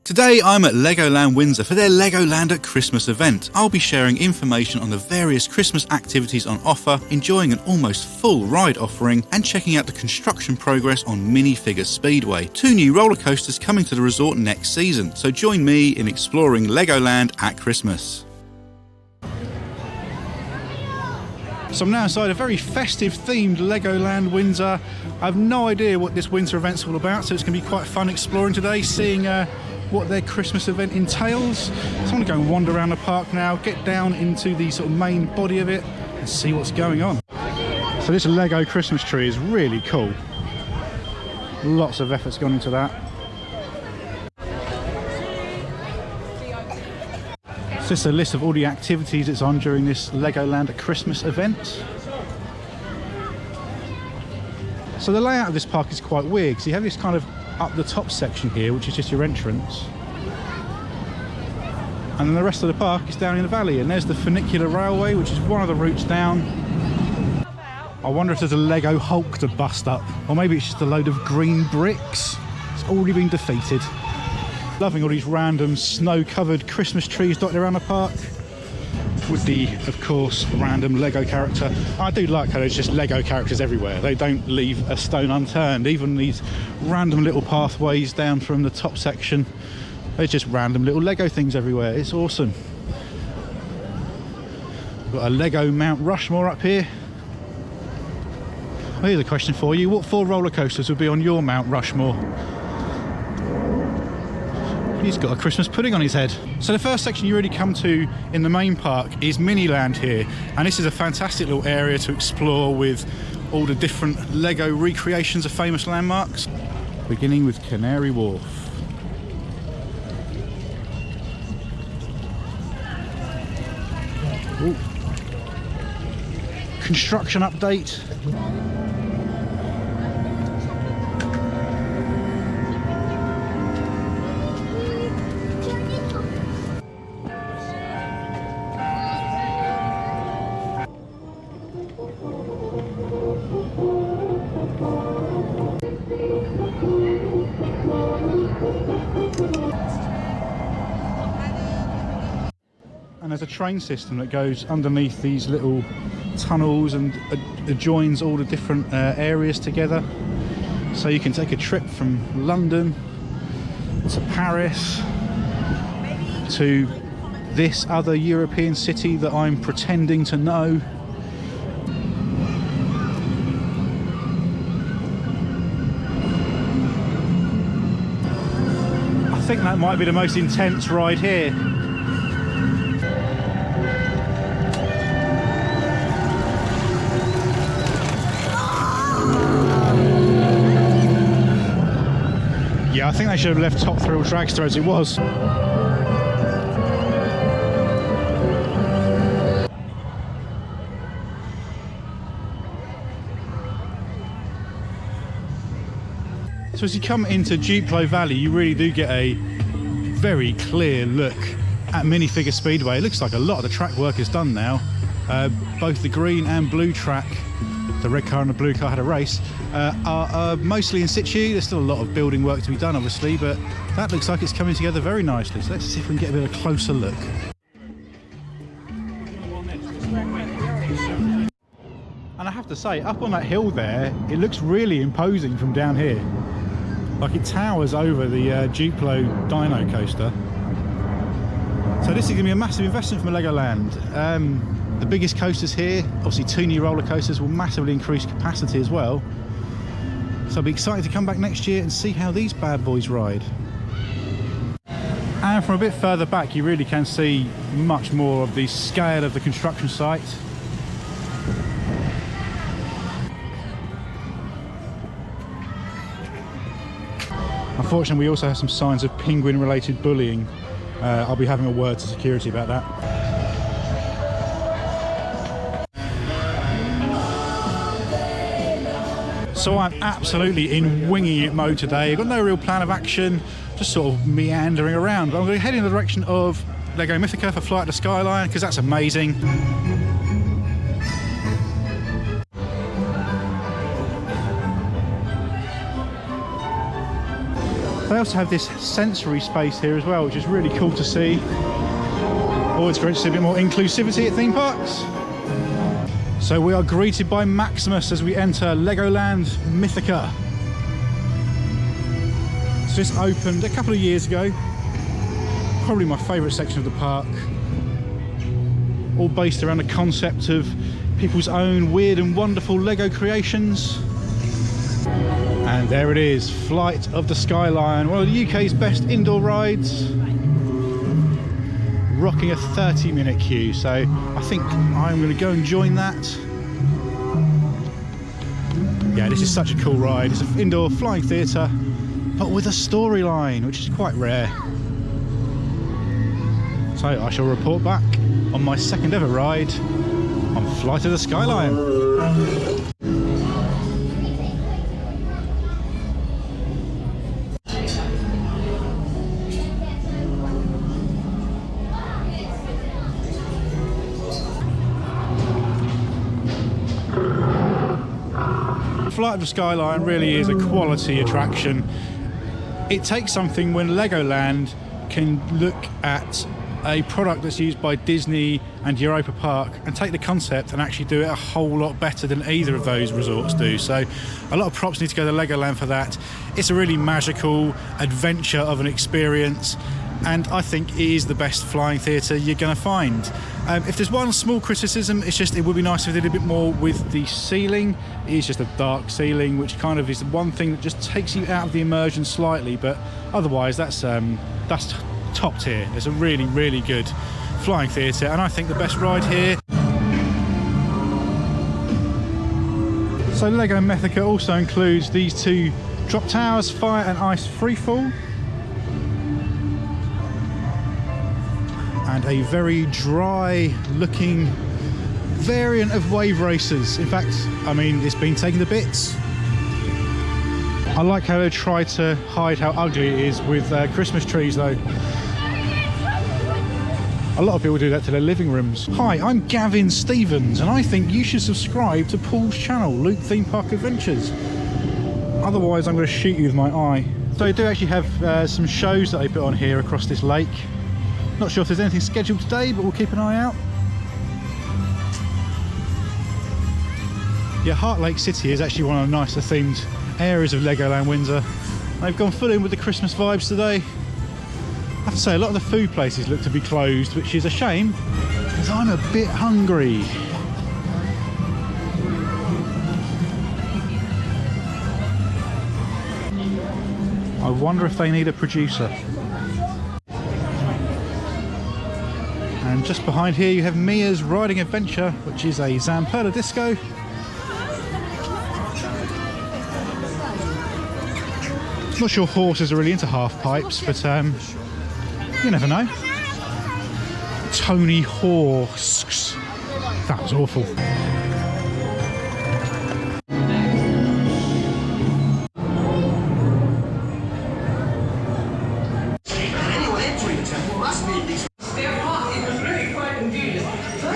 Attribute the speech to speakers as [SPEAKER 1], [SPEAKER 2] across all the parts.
[SPEAKER 1] Today I'm at Legoland Windsor for their Legoland at Christmas event. I'll be sharing information on the various Christmas activities on offer, enjoying an almost full ride offering, and checking out the construction progress on Minifigure Speedway. 2 new roller coasters coming to the resort next season, so join me in exploring Legoland at Christmas. So I'm now inside a very festive themed Legoland Windsor. I have no idea what this winter event's all about, so it's going to be quite fun exploring today, seeing what their Christmas event entails. So I'm going to go and wander around the park now, get down into the sort of main body of it and see what's going on. So this Lego Christmas tree is really cool. Lots of effort's gone into that. So this is a list of all the activities it's on during this Legoland at Christmas event. So the layout of this park is quite weird, because you have this kind of up the top section here, which is just your entrance, and then the rest of the park is down in the valley, and there's the funicular railway, which is one of the routes down. I wonder if there's a Lego Hulk to bust up, or maybe it's just a load of green bricks. It's already been defeated. Loving all these random snow-covered Christmas trees dotted around the park, with the, of course, random Lego character. I do like how there's just Lego characters everywhere. They don't leave a stone unturned. Even these random little pathways down from the top section, there's just random little Lego things everywhere. It's awesome. Got a Lego Mount Rushmore up here. Well, here's a question for you. What 4 roller coasters would be on your Mount Rushmore? He's got a Christmas pudding on his head. So the first section you really come to in the main park is Miniland here, and this is a fantastic little area to explore with all the different Lego recreations of famous landmarks, beginning with Canary Wharf. Ooh. Construction update. And there's a train system that goes underneath these little tunnels and adjoins all the different areas together. So you can take a trip from London to Paris to this other European city that I'm pretending to know. I think that might be the most intense ride here. Yeah, I think they should have left Top Thrill Dragster as it was. So as you come into Duplo Valley, you really do get a very clear look at Minifigure Speedway. It looks like a lot of the track work is done now. Both the green and blue track, the red car and the blue car had a race, are mostly in situ. There's still a lot of building work to be done, obviously, but that looks like it's coming together very nicely. So let's see if we can get a bit of a closer look. And I have to say, up on that hill there, it looks really imposing from down here. Like it towers over the Duplo Dino coaster. So this is going to be a massive investment from Legoland. The biggest coasters here, obviously 2 new roller coasters, will massively increase capacity as well. So I'll be excited to come back next year and see how these bad boys ride. And from a bit further back, you really can see much more of the scale of the construction site. Unfortunately, we also have some signs of penguin-related bullying. I'll be having a word to security about that. So I'm absolutely in winging it mode today. I've got no real plan of action, just sort of meandering around. But I'm going to head in the direction of Lego Mythica for Flight of the Skyline, because that's amazing. They also have this sensory space here as well, which is really cool to see. Always great to see a bit more inclusivity at theme parks. So we are greeted by Maximus as we enter Legoland Mythica. So this opened a couple of years ago. Probably my favourite section of the park. All based around the concept of people's own weird and wonderful Lego creations. And there it is, Flight of the Skyline, one of the UK's best indoor rides. Rocking a 30-minute queue, so I think I'm going to go and join that. Yeah, this is such a cool ride. It's an indoor flying theatre, but with a storyline, which is quite rare. So I shall report back on my second ever ride on Flight of the Skyline. Flight of the Skyline really is a quality attraction. It takes something when Legoland can look at a product that's used by Disney and Europa Park and take the concept and actually do it a whole lot better than either of those resorts do. So a lot of props need to go to Legoland for that. It's a really magical adventure of an experience, and I think it is the best flying theatre you're going to find. If there's one small criticism, it's just it would be nice if they did a bit more with the ceiling. It is just a dark ceiling, which kind of is the one thing that just takes you out of the immersion slightly, but otherwise that's top tier. It's a really, really good flying theatre, and I think the best ride here. So Lego Mythica also includes these two drop towers, Fire and Ice Freefall, and a very dry looking variant of Wave Racers. In fact, I mean, it's been taken to bits. I like how they try to hide how ugly it is with Christmas trees though. A lot of people do that to their living rooms. Hi, I'm Gavin Stevens, and I think you should subscribe to Paul's channel, Luke Theme Park Adventures. Otherwise, I'm going to shoot you with my eye. So they do actually have some shows that they put on here across this lake. Not sure if there's anything scheduled today, but we'll keep an eye out. Yeah, Heart Lake City is actually one of the nicer themed areas of Legoland Windsor. They've gone full in with the Christmas vibes today. I have to say, a lot of the food places look to be closed, which is a shame, because I'm a bit hungry. I wonder if they need a producer. And just behind here you have Mia's Riding Adventure, which is a Zamperla disco. Not sure horses are really into half pipes, but you never know. Tony Horse. That was awful.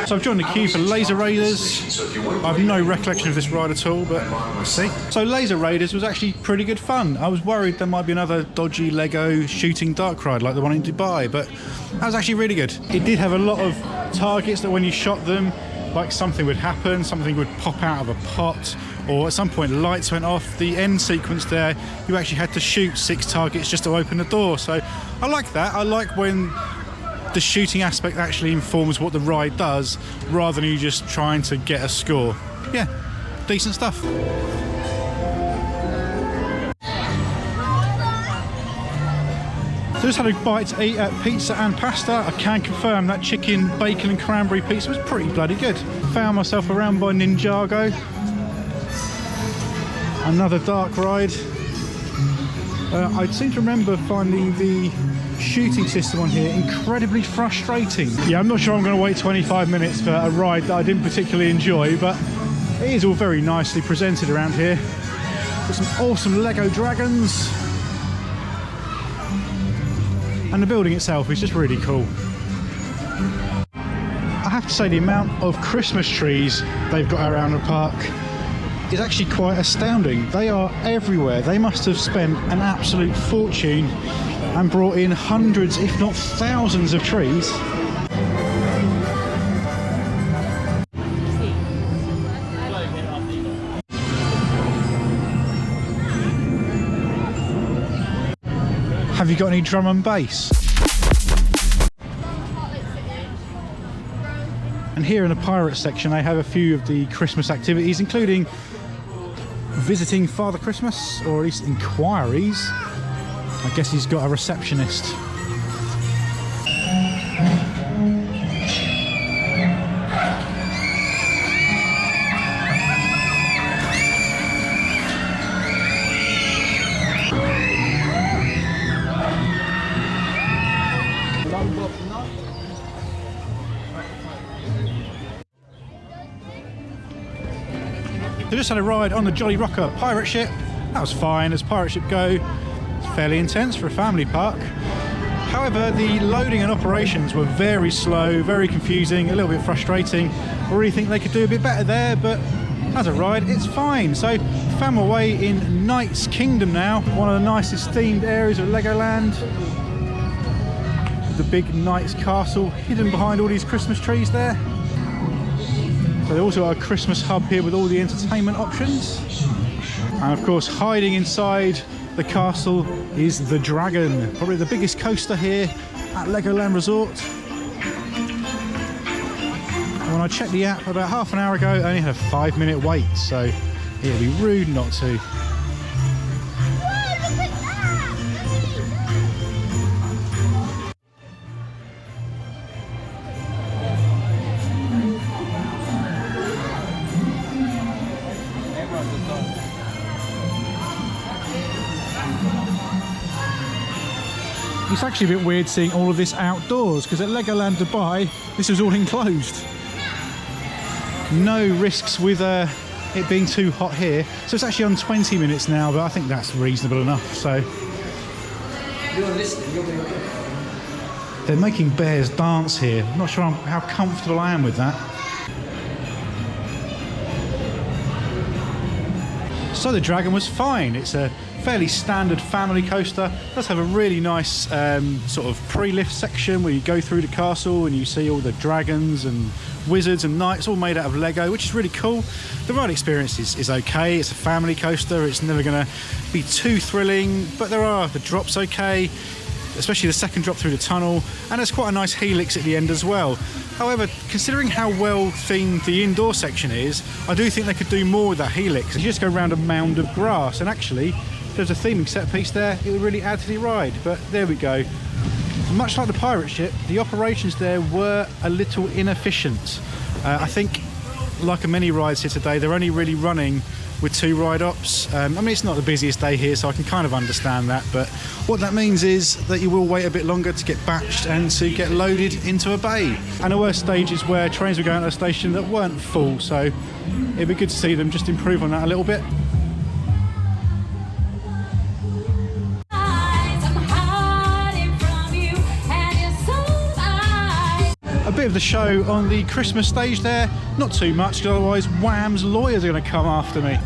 [SPEAKER 1] So I've joined the queue for Laser Raiders. I have no recollection of this ride at all, but let's see. So Laser Raiders was actually pretty good fun. I was worried there might be another dodgy Lego shooting dark ride like the one in Dubai, but that was actually really good. It did have a lot of targets that when you shot them, like something would happen, something would pop out of a pot, or at some point the lights went off. The end sequence there, you actually had to shoot 6 targets just to open the door. So I like that. I like when the shooting aspect actually informs what the ride does, rather than you just trying to get a score. Yeah, decent stuff. So just had a bite to eat at Pizza and Pasta. I can confirm that chicken, bacon and cranberry pizza was pretty bloody good. Found myself around by Ninjago. Another dark ride. I seem to remember finding the shooting system on here incredibly frustrating. Yeah, I'm not sure I'm going to wait 25 minutes for a ride that I didn't particularly enjoy, but it is all very nicely presented around here. Got some awesome Lego dragons, and the building itself is just really cool. I have to say, the amount of Christmas trees they've got around the park is actually quite astounding. They are everywhere. They must have spent an absolute fortune and brought in hundreds, if not thousands of trees. Have you got any drum and bass? And here in the pirate section they have a few of the Christmas activities, including visiting Father Christmas, or at least inquiries. I guess he's got a receptionist. They just had a ride on the Jolly Rocker pirate ship. That was fine, as pirate ship go. It's fairly intense for a family park. However, the loading and operations were very slow, very confusing, a little bit frustrating. I really think they could do a bit better there, but as a ride, it's fine. So, found my way in Knight's Kingdom now, one of the nicest themed areas of Legoland. The big Knight's Castle hidden behind all these Christmas trees there. So they also got a Christmas hub here with all the entertainment options. And of course, hiding inside the castle is the Dragon, probably the biggest coaster here at Legoland Resort. And when I checked the app about half an hour ago, it only had a 5-minute wait, so it'd be rude not to. It's actually a bit weird seeing all of this outdoors, because at Legoland Dubai this was all enclosed. No risks with it being too hot here, so it's actually on 20 minutes now, but I think that's reasonable enough. So they're making bears dance here. I'm not sure how comfortable I am with that. So the Dragon was fine. It's a fairly standard family coaster. It does have a really nice sort of pre-lift section where you go through the castle and you see all the dragons and wizards and knights all made out of Lego, which is really cool. The ride experience is okay. It's a family coaster. It's never going to be too thrilling, but the drops okay, especially the second drop through the tunnel, and there's quite a nice helix at the end as well. However, considering how well themed the indoor section is, I do think they could do more with that helix. You just go around a mound of grass, and actually if there's a theming set piece there, it would really add to the ride. But there we go. Much like the pirate ship, the operations there were a little inefficient. I think, like many rides here today, they're only really running with 2 ride ops. I mean, it's not the busiest day here, so I can kind of understand that, but what that means is that you will wait a bit longer to get batched and to get loaded into a bay. And there were stages where trains were going to a station that weren't full, so it'd be good to see them just improve on that a little bit. A bit of the show on the Christmas stage there, not too much, because otherwise Wham's lawyers are going to come after me.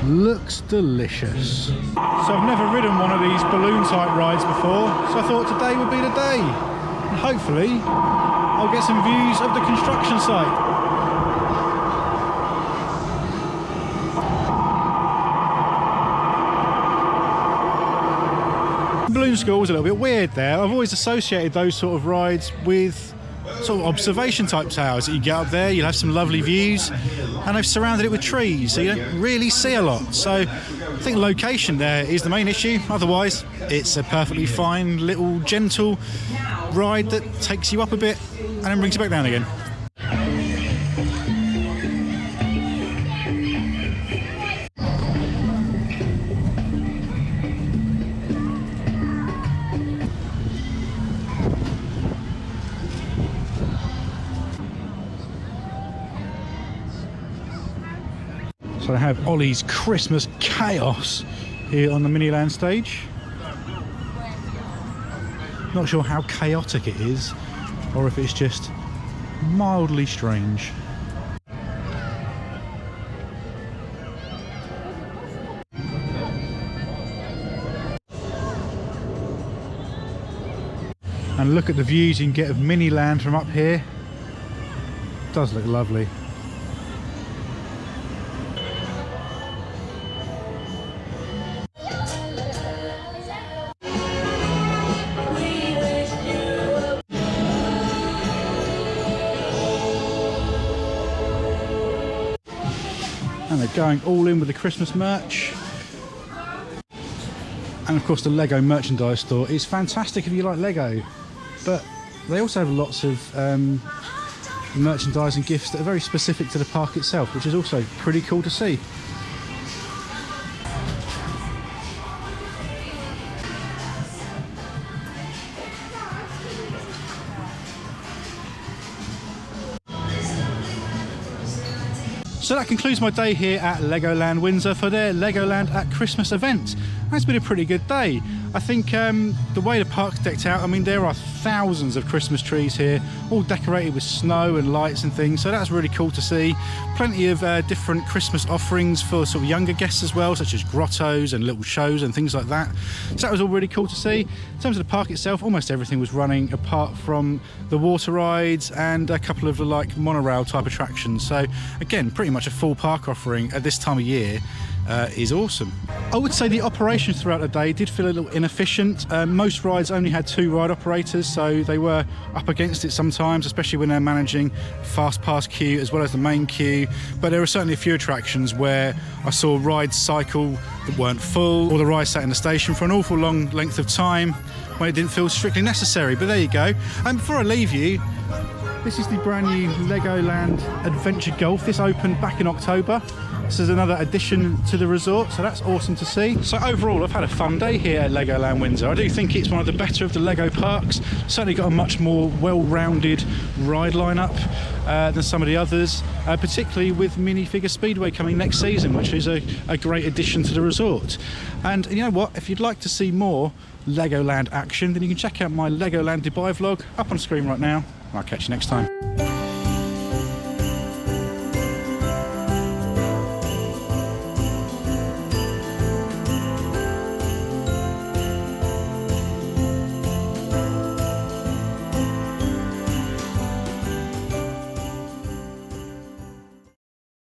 [SPEAKER 1] Looks delicious. So I've never ridden one of these balloon type rides before, so I thought today would be the day. And hopefully I'll get some views of the construction site. Balloon school was a little bit weird there. I've always associated those sort of rides with sort of observation type towers that you get up there, you'll have some lovely views, and they've surrounded it with trees, so you don't really see a lot. So I think location there is the main issue. Otherwise, it's a perfectly fine little gentle ride that takes you up a bit and then brings you back down again. So I have Ollie's Christmas Chaos here on the Miniland stage. Not sure how chaotic it is, or if it's just mildly strange. And look at the views you can get of Miniland from up here. It does look lovely. And they're going all in with the Christmas merch. And of course the Lego merchandise store is fantastic if you like Lego, but they also have lots of merchandise and gifts that are very specific to the park itself, which is also pretty cool to see. So that concludes my day here at Legoland Windsor for their Legoland at Christmas event. It's been a pretty good day. I think the way the park's decked out, I mean, there are thousands of Christmas trees here, all decorated with snow and lights and things, so that's really cool to see. Plenty of different Christmas offerings for sort of younger guests as well, such as grottos and little shows and things like that. So that was all really cool to see. In terms of the park itself, almost everything was running apart from the water rides and a couple of the like monorail type attractions. So again, pretty much a full park offering at this time of year. Is awesome. I would say the operations throughout the day did feel a little inefficient. Most rides only had 2 ride operators, so they were up against it sometimes, especially when they're managing fast pass queue as well as the main queue. But there were certainly a few attractions where I saw rides cycle that weren't full, or the ride sat in the station for an awful long length of time when it didn't feel strictly necessary. But there you go. And before I leave you, this is the brand new Legoland Adventure Golf. This opened back in October. This is another addition to the resort, so that's awesome to see. So overall, I've had a fun day here at Legoland Windsor. I do think it's one of the better of the Lego parks. Certainly got a much more well-rounded ride lineup than some of the others, particularly with Minifigure Speedway coming next season, which is a great addition to the resort. And you know what? If you'd like to see more Legoland action, then you can check out my Legoland Dubai vlog up on screen right now. I'll catch you next time.